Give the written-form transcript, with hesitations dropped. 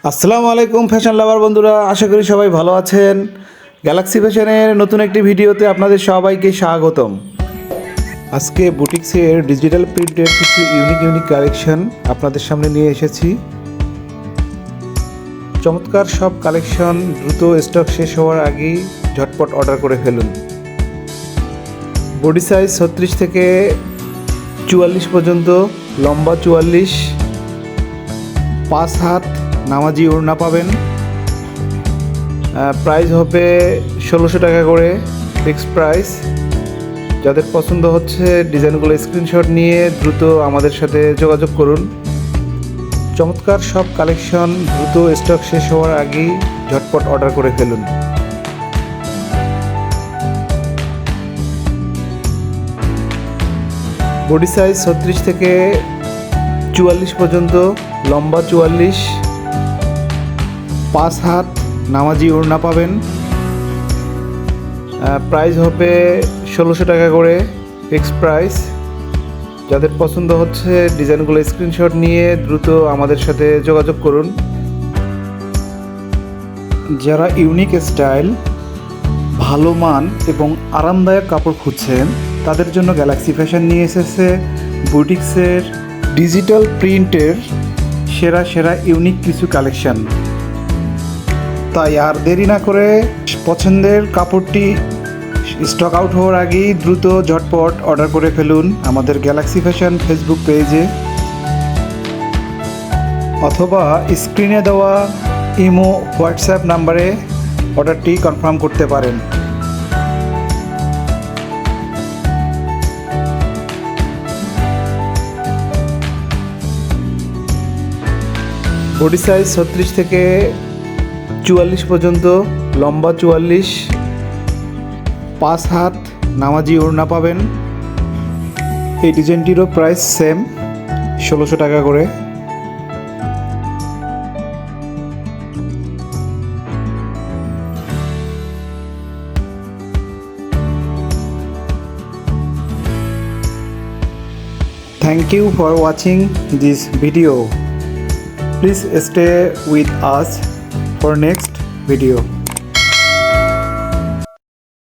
আসসালামু আলাইকুম ফ্যাশন লাভার বন্ধুরা, আশা করি সবাই ভালো আছেন। গ্যালাক্সি ফ্যাশনের নতুন একটি ভিডিওতে আপনাদের সবাইকে স্বাগতম। আজকে বুটিক্সের ডিজিটাল প্রিন্টের কিছু ইউনিক কালেকশন আপনাদের সামনে নিয়ে এসেছি। চমৎকার সব কালেকশন দ্রুত স্টক শেষ হওয়ার আগেই ঝটপট অর্ডার করে ফেলুন। বডি সাইজ 36 থেকে 44 পর্যন্ত, লম্বা 44, 5 হাত নামাজি ওড়না পাবেন। প্রাইস হবে 1600 টাকা করে, ফিক্সড প্রাইস। যাদের পছন্দ হচ্ছে ডিজাইনগুলো স্ক্রিনশট নিয়ে দ্রুত আমাদের সাথে যোগাযোগ করুন। চমৎকার সব কালেকশন দ্রুত স্টক শেষ হওয়ার আগেই ঝটপট অর্ডার করে ফেলুন। বডি সাইজ 36 থেকে 44 পর্যন্ত, লম্বা 44, 5 হাত নামাজি ওড়না পাবেন। প্রাইস হবে 1600 টাকা করে, ফিক্সড প্রাইস। যাদের পছন্দ হচ্ছে ডিজাইনগুলো স্ক্রিনশট নিয়ে দ্রুত আমাদের সাথে যোগাযোগ করুন। যারা ইউনিক স্টাইল, ভালো মান এবং আরামদায়ক কাপড় খুঁজছেন তাদের জন্য গ্যালাক্সি ফ্যাশন নিয়ে এসেছে বুটিক্সের ডিজিটাল প্রিন্টের সেরা ইউনিক কিছু কালেকশন। তাই আর দেরি না করে পছন্দের কাপড়টি স্টক আউট হওয়ার আগেই দ্রুত ঝটপট অর্ডার করে ফেলুন আমাদের গ্যালাক্সি ফ্যাশন ফেসবুক পেজে, অথবা স্ক্রিনে দেওয়া ইমো হোয়াটসঅ্যাপ নাম্বারে অর্ডারটি কনফার্ম করতে পারেন। বডি সাইজ 36 থেকে 44 পর্যন্ত, লম্বা 44, 5 হাত নামাজি ওড়না পাবেন। এই ডিজাইনটিরও প্রাইস সেম, 1600 টাকা করে। Thank you for watching this video. Please stay with us for next video.